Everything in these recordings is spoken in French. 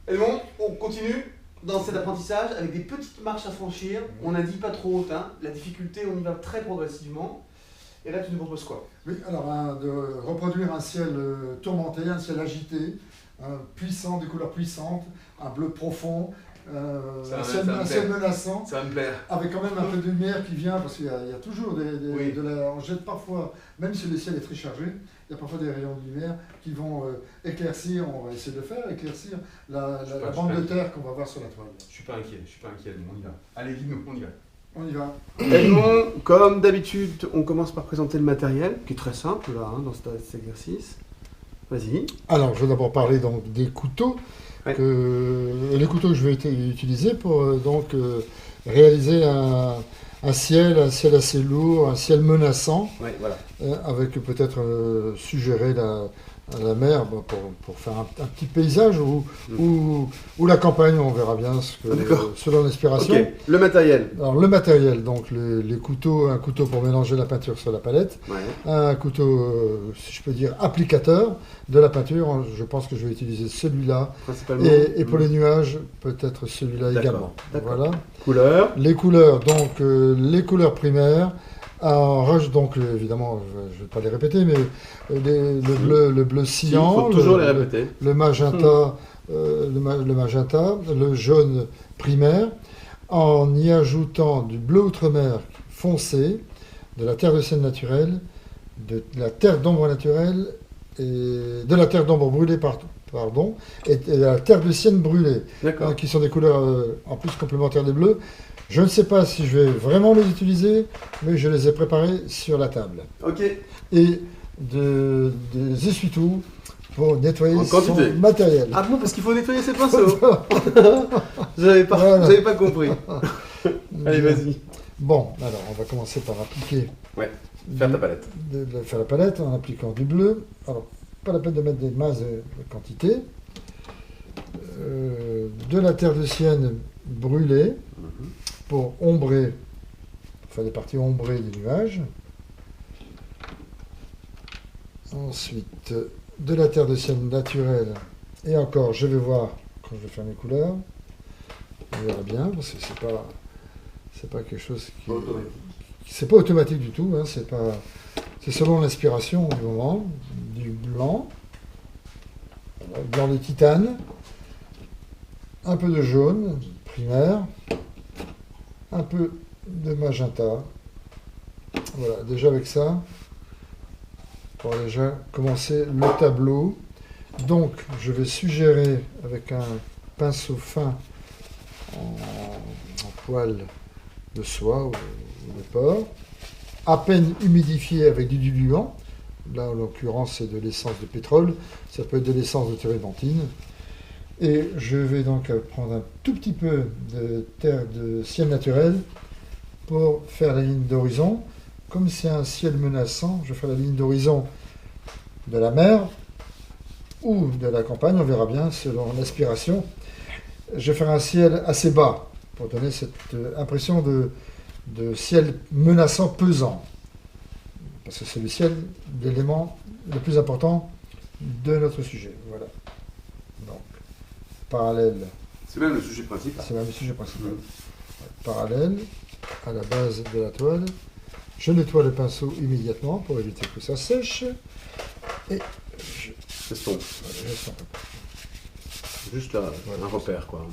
Et bon, on continue dans cet apprentissage avec des petites marches à franchir. On n'a dit pas trop haute, hein. La difficulté, on y va très progressivement. Et là, tu nous proposes quoi? Oui, alors de reproduire un ciel tourmenté, un ciel agité, puissant, de couleurs puissantes, un bleu profond, un ciel menaçant. Ça va me plaire. Avec quand même un peu de lumière qui vient, parce qu'il y a toujours Oui. on jette parfois, même si le ciel est très chargé, il y a parfois des rayons de lumière qui vont éclaircir, on va essayer de le faire, éclaircir la bande de terre qu'on va voir sur la toile. Je suis pas inquiet, on y va. Allez, dis-nous, on y va. On y va. Edmond, comme d'habitude, on commence par présenter le matériel, qui est très simple là, hein, dans cet exercice. Vas-y. Alors, je vais d'abord parler donc, des couteaux. Ouais. Les couteaux que je vais utiliser pour réaliser un ciel assez lourd, un ciel menaçant, Ouais, voilà. avec peut-être suggérer la mer pour faire un petit paysage ou la campagne, on verra bien selon l'inspiration. Ok, le matériel. Alors le matériel, donc les couteaux, un couteau pour mélanger la peinture sur la palette, Ouais. un couteau, si je peux dire, applicateur de la peinture. Je pense que je vais utiliser celui-là. Principalement. Et pour les nuages, peut-être celui-là également. D'accord. Voilà. Couleur. Les couleurs, donc les couleurs primaires. Donc évidemment, je ne vais pas les répéter, mais le bleu cyan, il faut toujours les répéter. le magenta, le magenta, le jaune primaire, en y ajoutant du bleu outre-mer foncé, de la terre de sienne naturelle, de la terre d'ombre naturelle, et de la terre d'ombre brûlée, pardon, et de la terre de sienne brûlée, qui sont des couleurs en plus complémentaires des bleus. Je ne sais pas si je vais vraiment les utiliser, mais je les ai préparés sur la table. Ok. Et des essuie-tout pour nettoyer son matériel. Ah bon, parce qu'il faut nettoyer ses pinceaux. J'avais pas compris. Allez, vas-y. Bon, alors on va commencer par appliquer. Ouais, faire ta palette. Faire la palette en appliquant du bleu. Alors, pas la peine de mettre des masses de quantité. De la terre de sienne brûlée pour ombrer, faire des parties ombrées des nuages. Ensuite, de la terre de sienne naturelle. Et encore, je vais voir quand je vais faire mes couleurs. On verra bien, parce que c'est pas quelque chose qui... C'est pas automatique du tout, hein, c'est selon l'inspiration du moment. Du blanc, blanc de titane, un peu de jaune primaire, un peu de magenta. Voilà, déjà avec ça, on va déjà commencer le tableau. Donc, je vais suggérer avec un pinceau fin en poil de soie ou de porc, à peine humidifié avec du diluant. Là, en l'occurrence, c'est de l'essence de pétrole. Ça peut être de l'essence de térébenthine. Et je vais donc prendre un tout petit peu de terre de ciel naturel pour faire la ligne d'horizon. Comme c'est un ciel menaçant, je fais la ligne d'horizon de la mer ou de la campagne, on verra bien selon l'inspiration. Je vais faire un ciel assez bas pour donner cette impression de ciel menaçant, pesant. Parce que c'est le ciel, l'élément le plus important de notre sujet. Voilà. Donc, parallèle. C'est même le sujet principal. C'est même le sujet principal. Parallèle à la base de la toile. Je nettoie le pinceau immédiatement pour éviter que ça sèche. Et je estompe. Juste là, voilà, un repère, quoi.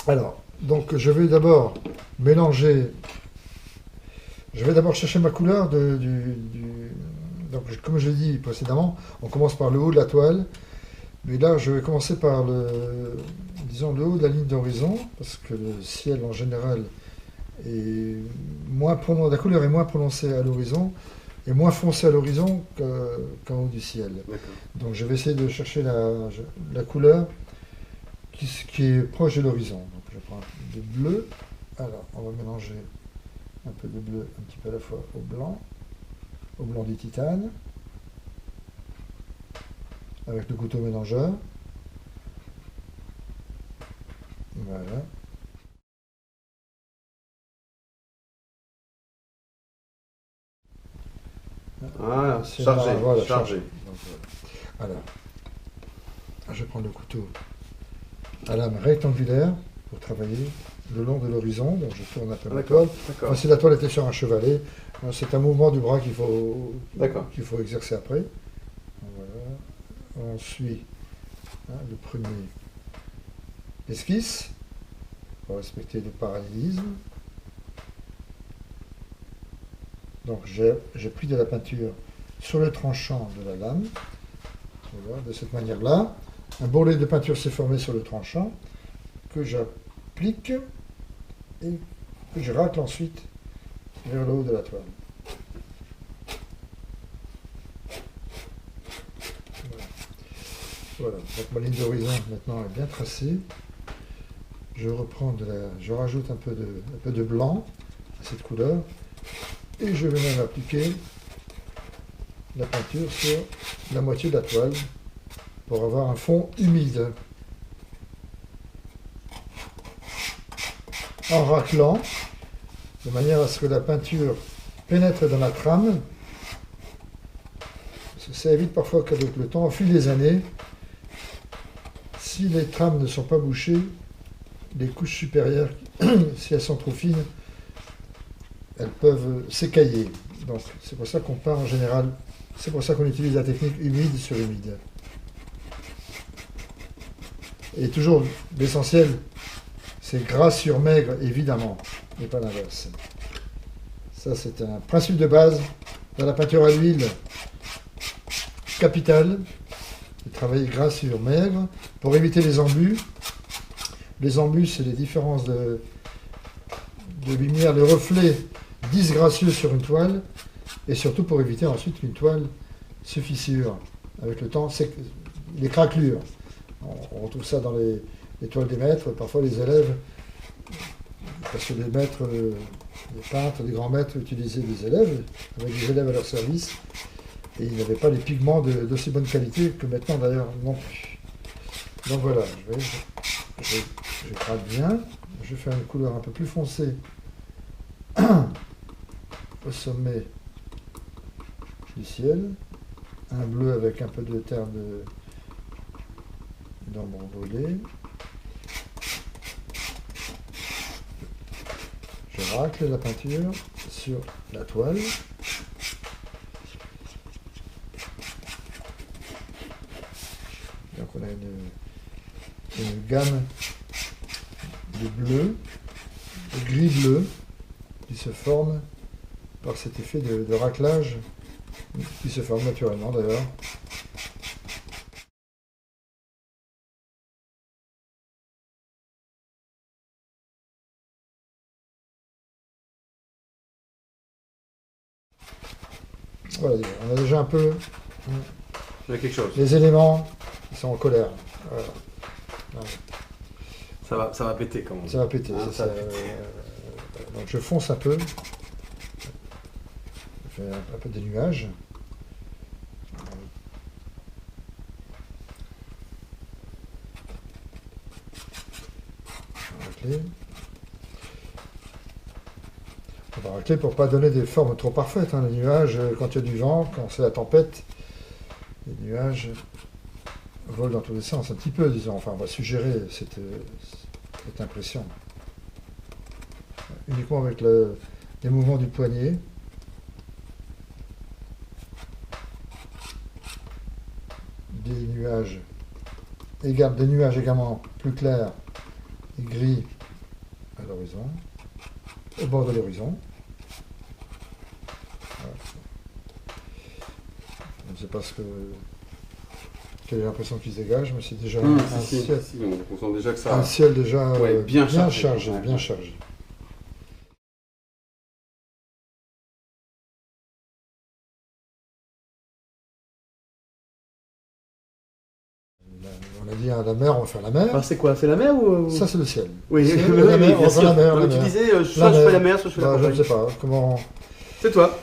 Alors, donc je vais d'abord mélanger. Je vais d'abord chercher ma couleur donc, comme je l'ai dit précédemment, on commence par le haut de la toile. Mais là, je vais commencer par le haut de la ligne d'horizon, parce que le ciel en général est moins prononcé, la couleur est moins prononcée à l'horizon, et moins foncée à l'horizon qu'en haut du ciel. Donc je vais essayer de chercher la couleur qui est proche de l'horizon. Donc je prends du bleu. Alors, on va mélanger un peu de bleu, un petit peu à la fois au blanc du titane, avec le couteau mélangeur. Voilà. Ah, chargé. Donc, voilà. Alors, je prends le couteau à lame rectangulaire pour travailler le long de l'horizon. Donc je tourne un peu ma D'accord, toile. d'accord. Enfin, si la toile était sur un chevalet, c'est un mouvement du bras D'accord. qu'il faut exercer après. Voilà. On suit le premier esquisse pour respecter le parallélisme. Donc j'ai pris de la peinture sur le tranchant de la lame. Voilà, de cette manière-là. Un bourrelet de peinture s'est formé sur le tranchant que j'applique et que je racle ensuite vers le haut de la toile. Voilà, donc ma ligne d'horizon maintenant est bien tracée. Je rajoute un peu de blanc à cette couleur et je vais même appliquer la peinture sur la moitié de la toile pour avoir un fond humide. En raclant, de manière à ce que la peinture pénètre dans la trame. Ça évite parfois qu'avec le temps, au fil des années, si les trames ne sont pas bouchées, les couches supérieures, si elles sont trop fines, elles peuvent s'écailler. Donc c'est pour ça qu'on peint en général, c'est pour ça qu'on utilise la technique humide sur humide. Et toujours, l'essentiel, c'est gras sur maigre, évidemment, et pas l'inverse. Ça, c'est un principe de base dans la peinture à l'huile capitale, de travailler gras sur maigre, pour éviter les embus. Les embus, c'est les différences de lumière, les reflets disgracieux sur une toile, et surtout pour éviter ensuite qu'une toile se fissure. Avec le temps, c'est les craquelures. On retrouve ça dans les toiles des maîtres. Parfois, les élèves, parce que les maîtres, les peintres, les grands maîtres utilisaient des élèves, avec des élèves à leur service, et ils n'avaient pas les pigments d'aussi bonne qualité que maintenant, d'ailleurs, non plus. Donc voilà, je gratte bien. Je vais faire une couleur un peu plus foncée au sommet du ciel. Un bleu avec un peu de terre d'ombre brûlée. Je racle la peinture sur la toile. Donc on a une gamme de bleu, de gris-bleu qui se forme par cet effet de raclage qui se forme naturellement d'ailleurs. Voilà, on a déjà un peu quelque chose. les éléments qui sont en colère. Voilà. Ça va péter quand même. Ça va péter. Ça va péter. Donc je fonce un peu. Je fais un peu des nuages. On va racler pour ne pas donner des formes trop parfaites. Les nuages, quand il y a du vent, quand c'est la tempête, les nuages volent dans tous les sens, un petit peu, disons. Enfin, on va suggérer cette impression. Uniquement avec les mouvements du poignet. Des nuages également plus clairs et gris à l'horizon, au bord de l'horizon. Voilà. Je ne sais pas quelle est l'impression qui se dégage, mais c'est déjà ciel, on sent déjà que ça... un ciel déjà bien chargé. bien chargé. On a dit à la mer, on va faire la mer. Alors c'est quoi? C'est la mer ou... Ça c'est le ciel. Oui, la mer, on va faire la mer. Donc tu disais, soit je fais la mer, soit je fais la Je campagne. ne sais pas, comment... C'est toi.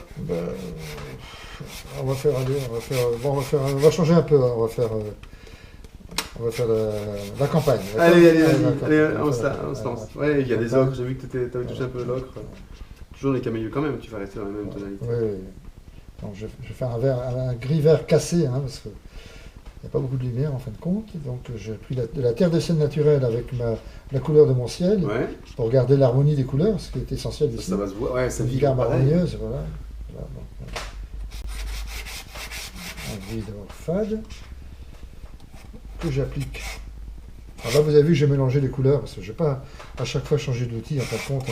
On va faire, on va changer un peu, on va faire la campagne. Allez, on se lance. Ouais, il y a des ocres, j'ai vu que tu avais touché un peu l'ocre. Toujours les camélieux quand même, tu vas rester dans la même tonalité. Oui. Donc je vais faire un gris-vert cassé, parce que n'y a pas beaucoup de lumière en fin de compte. Donc j'ai pris de la terre de scène naturelle avec la couleur de mon ciel Ouais. pour garder l'harmonie des couleurs, ce qui est essentiel ici. Ça va se voir. Ouais, ça Une vit gamme pareil. harmonieuse, voilà. Voilà, donc, un gris d'abord fade que j'applique. Alors là, vous avez vu, j'ai mélangé les couleurs parce que je ne vais pas à chaque fois changer d'outil en fin de compte.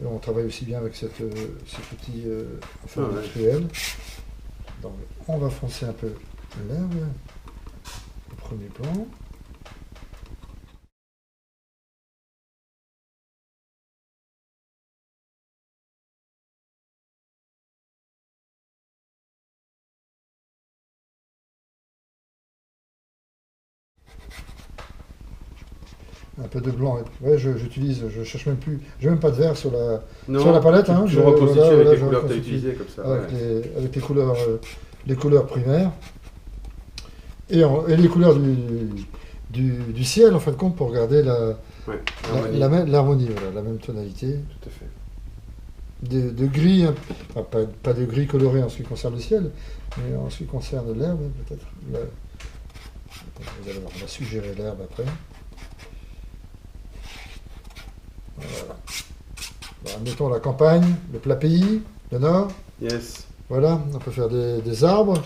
Et on travaille aussi bien avec cet outil industriel. Donc, on va foncer un peu l'herbe au premier plan. Un peu de blanc. Ouais, j'utilise, je cherche même plus, j'ai même pas de vert sur la palette. Tu reconstitues avec les couleurs que tu as utilisées comme ça. Avec les couleurs primaires et les couleurs du ciel en fin de compte pour garder l'harmonie, voilà, la même tonalité. Tout à fait. De gris, enfin, pas de gris coloré en ce qui concerne le ciel, mais en ce qui concerne l'herbe peut-être. On va suggérer l'herbe après. Voilà. Alors, mettons la campagne, le plat pays, le nord. Yes. Voilà, on peut faire des arbres.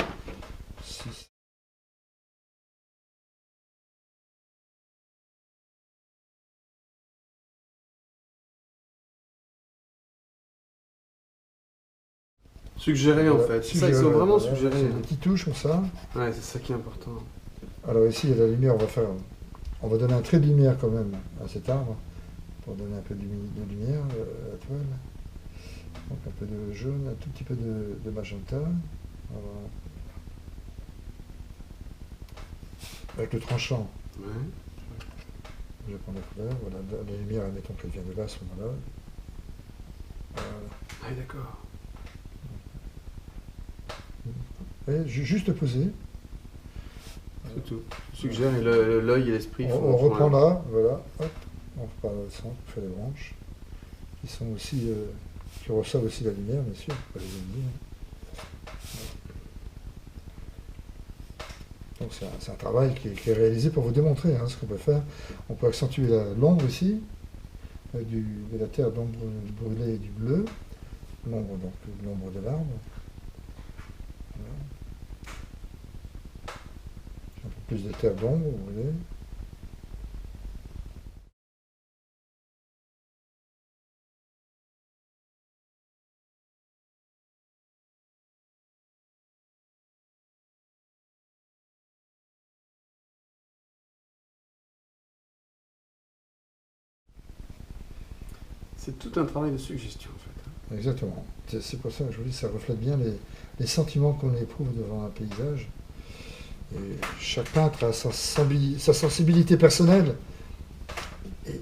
Suggérer en fait. C'est ça, ils sont vraiment suggérés. Des petites touches comme ça. Ouais, c'est ça qui est important. Alors ici, la lumière, on va donner un trait de lumière quand même à cet arbre pour donner un peu de lumière à la toile. Donc un peu de jaune, un tout petit peu de magenta. Voilà. Avec le tranchant. Ouais. Je prends la couleur. Voilà, la lumière, admettons qu'elle vient de là à ce moment-là. Voilà. Ah, d'accord. Et juste poser. C'est tout. Suggère et l'œil et l'esprit. On reprend là, voilà. Hop, on repart dans le centre, on fait les branches. Qui sont aussi, qui reçoivent aussi la lumière, bien sûr, pas les ennemis. Donc c'est un travail qui est réalisé pour vous démontrer ce qu'on peut faire. On peut accentuer l'ombre ici, avec de la terre d'ombre brûlée et du bleu. L'ombre, donc l'ombre de l'arbre. Voilà. Un peu plus de terre d'ombre, vous voyez. C'est tout un travail de suggestion en fait. Exactement. C'est pour ça que je vous dis que ça reflète bien les sentiments qu'on éprouve devant un paysage. Et chaque peintre a sa sensibilité personnelle et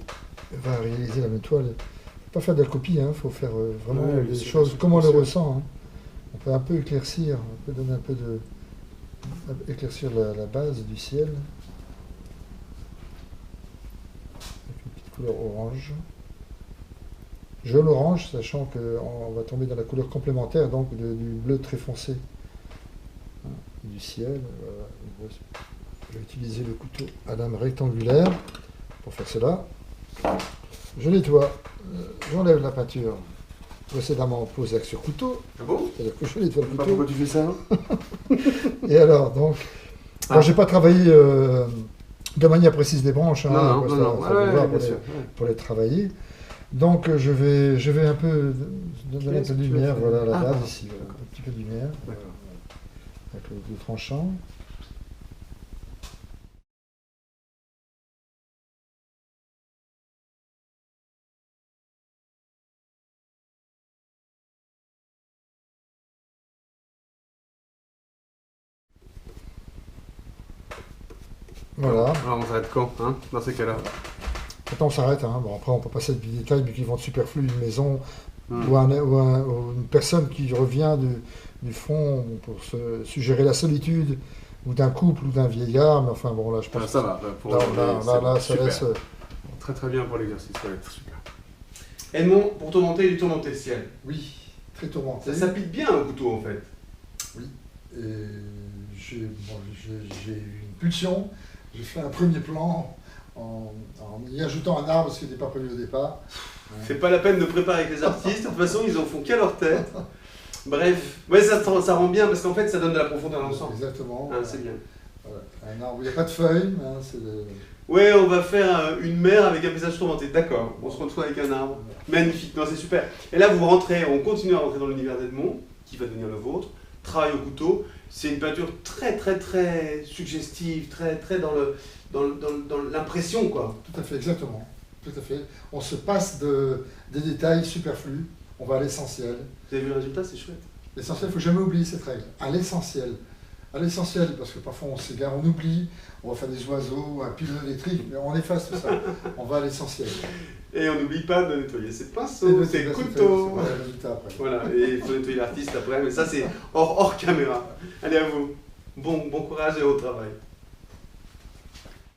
va réaliser la même toile. Il ne faut pas faire de la copie, il faut faire vraiment les choses comme on les ressent. On peut un peu éclaircir, on peut donner un peu éclaircir la base du ciel avec une petite couleur orange. Jaune orange, sachant qu'on va tomber dans la couleur complémentaire donc du bleu très foncé du ciel. Voilà. Je vais utiliser le couteau à lame rectangulaire pour faire cela. Je nettoie, j'enlève la peinture précédemment posée sur couteau. Ah bon? C'est-à-dire que je nettoie le couteau. Pourquoi tu fais ça? Et alors, donc, je n'ai pas travaillé de manière précise des branches, pour les travailler. Donc je vais un peu donner un peu de lumière, voilà, à la base ici, voilà, un petit peu de lumière, avec le tranchant. Voilà. Alors on s'arrête quand, dans ces cas-là? Maintenant on s'arrête, Bon, après on peut passer des détails, mais qui vont être superflus, une maison ou une personne qui revient du fond pour se suggérer la solitude, ou d'un couple, ou d'un vieillard, mais enfin bon là je pense ça va, là ça laisse... Très très bien pour l'exercice, ça va être super. Edmond, pour tourmenter du tourmenté le ciel. Oui, très tourmenté. Ça s'applique bien au couteau en fait. Oui, et j'ai eu une pulsion, j'ai fait un premier plan en y ajoutant un arbre, ce qui n'était pas prévu au départ. C'est pas la peine de préparer avec les artistes, de toute façon ils en font qu'à leur tête. Bref, ouais, ça rend bien parce qu'en fait ça donne de la profondeur à l'ensemble. Exactement. Ah, c'est bien. Voilà. Un arbre où il n'y a pas de feuilles, mais c'est de... Ouais, on va faire une mer avec un paysage tourmenté, d'accord. On se retrouve avec un arbre. Magnifique, non c'est super. Et là vous rentrez, on continue à rentrer dans l'univers d'Edmond, qui va devenir le vôtre. Travail au couteau, c'est une peinture très très très suggestive, très très dans l'impression quoi. Tout à fait, exactement. Tout à fait. On se passe des détails superflus, on va à l'essentiel. Vous avez vu le résultat, c'est chouette. L'essentiel, il ne faut jamais oublier cette règle. À l'essentiel. À l'essentiel, parce que parfois on s'égare, on oublie, on va faire des oiseaux, un pilote électrique, mais on efface tout ça. On va à l'essentiel. Et on n'oublie pas de nettoyer ses pinceaux, ses couteaux. Voilà, et il faut nettoyer l'artiste après, mais ça c'est hors caméra. Allez à vous. Bon courage et au travail.